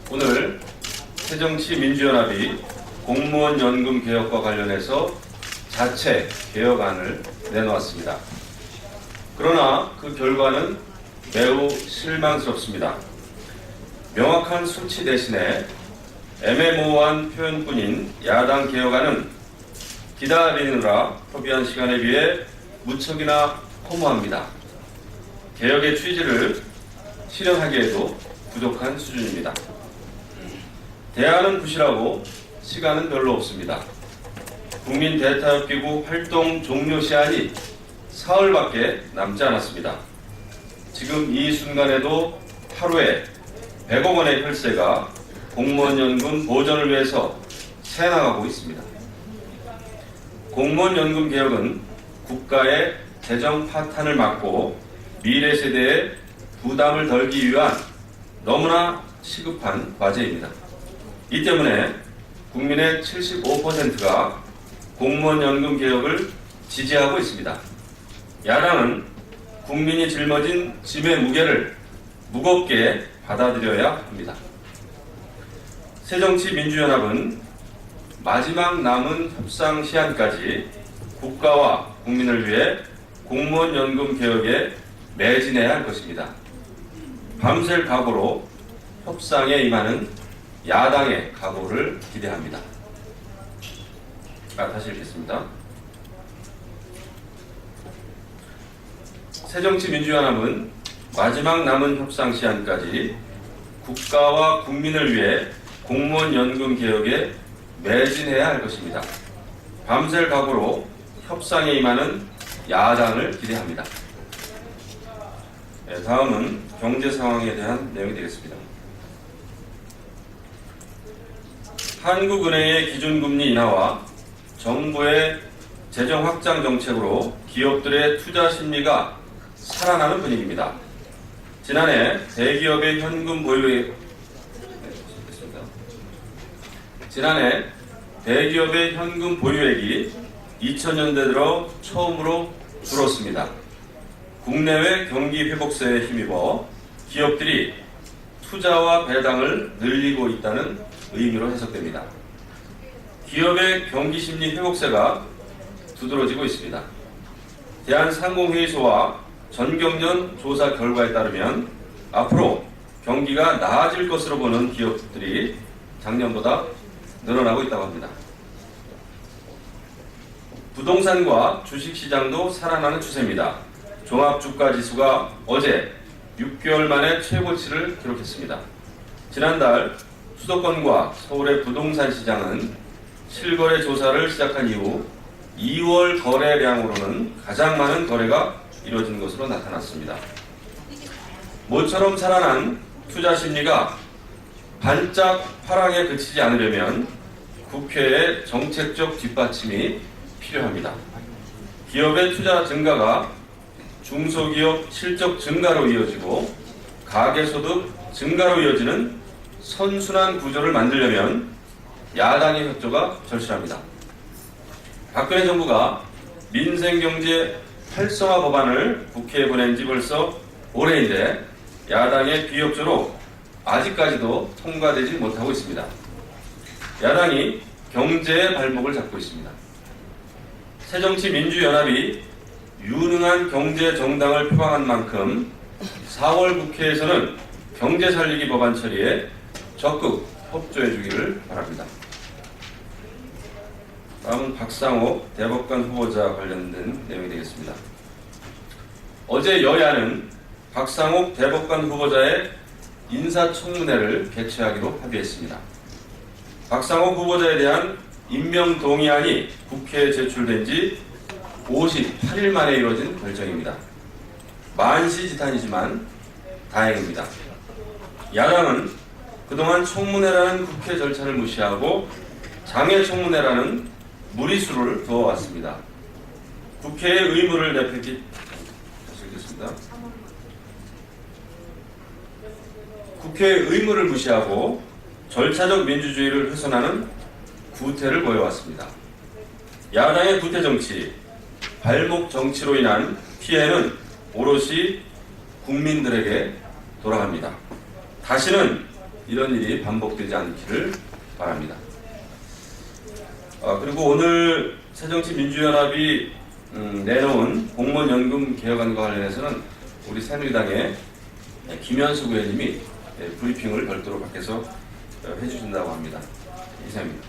오늘 새정치민주연합이 공무원 연금 개혁과 관련해서 자체 개혁안을 내놓았습니다. 그러나 그 결과는 매우 실망스럽습니다. 명확한 수치 대신에 애매모호한 표현뿐인 야당 개혁안은 기다리느라 소비한 시간에 비해 무척이나 허무합니다. 개혁의 취지를 실현하기에도 부족한 수준입니다. 대안은 부실하고 시간은 별로 없습니다. 국민 대타협기구 활동 종료 시한이 사흘밖에 남지 않았습니다. 지금 이 순간에도 하루에 100억 원의 혈세가 공무원 연금 보전을 위해서 새나가고 있습니다. 공무원 연금 개혁은 국가의 재정 파탄을 막고 미래 세대의 부담을 덜기 위한 너무나 시급한 과제입니다. 이 때문에 국민의 75%가 공무원 연금 개혁을 지지하고 있습니다. 야당은 국민이 짊어진 짐의 무게를 무겁게 받아들여야 합니다. 새정치민주연합은 마지막 남은 협상 시한까지 국가와 국민을 위해 공무원 연금 개혁에 매진해야 할 것입니다. 밤샐 각오로 협상에 임하는 야당의 각오를 기대합니다. 다시 읽겠습니다. 새정치민주연합은 마지막 남은 협상 시한까지 국가와 국민을 위해 공무원 연금 개혁에 매진해야 할 것입니다. 밤샐 각오로 협상에 임하는 야당을 기대합니다. 다음은 경제 상황에 대한 내용이 되겠습니다. 한국은행의 기준금리 인하와 정부의 재정 확장 정책으로 기업들의 투자 심리가 살아나는 분위기입니다. 지난해 대기업의 현금 보유액이 2000년대 들어 처음으로 줄었습니다. 국내외 경기 회복세에 힘입어 기업들이 투자와 배당을 늘리고 있다는 의미로 해석됩니다. 기업의 경기 심리 회복세가 두드러지고 있습니다. 대한상공회의소와 전경련 조사 결과에 따르면 앞으로 경기가 나아질 것으로 보는 기업들이 작년보다 늘어나고 있다고 합니다. 부동산과 주식시장도 살아나는 추세입니다. 종합주가지수가 어제 6개월 만에 최고치를 기록했습니다. 지난달 수도권과 서울의 부동산 시장은 실거래 조사를 시작한 이후 2월 거래량으로는 가장 많은 거래가 이루어진 것으로 나타났습니다. 모처럼 살아난 투자 심리가 반짝 화랑에 그치지 않으려면 국회의 정책적 뒷받침이 필요합니다. 기업의 투자 증가가 중소기업 실적 증가로 이어지고 가계소득 증가로 이어지는 선순환 구조를 만들려면 야당의 협조가 절실합니다. 박근혜 정부가 민생경제 활성화 법안을 국회에 보낸 지 벌써 올해인데 야당의 비협조로 아직까지도 통과되지 못하고 있습니다. 야당이 경제의 발목을 잡고 있습니다. 새정치민주연합이 유능한 경제정당을 표방한 만큼 4월 국회에서는 경제살리기 법안 처리에 적극 협조해 주기를 바랍니다. 다음은 박상옥 대법관 후보자 관련된 내용이 되겠습니다. 어제 여야는 박상옥 대법관 후보자의 인사청문회를 개최하기로 합의했습니다. 박상옥 후보자에 대한 임명 동의안이 국회에 제출된 지 58일 만에 이루어진 결정입니다. 만시지탄이지만 다행입니다. 야당은 그동안 청문회라는 국회 절차를 무시하고 장외청문회라는 무리수를 두어왔습니다. 국회의 의무를 내팽개 국회의 의무를 무시하고 절차적 민주주의를 훼손하는 구태를 보여왔습니다. 야당의 구태 정치, 발목 정치로 인한 피해는 오롯이 국민들에게 돌아갑니다. 다시는 이런 일이 반복되지 않기를 바랍니다. 그리고 오늘 새정치민주연합이 내놓은 공무원연금 개혁안과 관련해서는 우리 새누리당의 김현수 의원님이 브리핑을 별도로 밖에서 해주신다고 합니다. 이상입니다.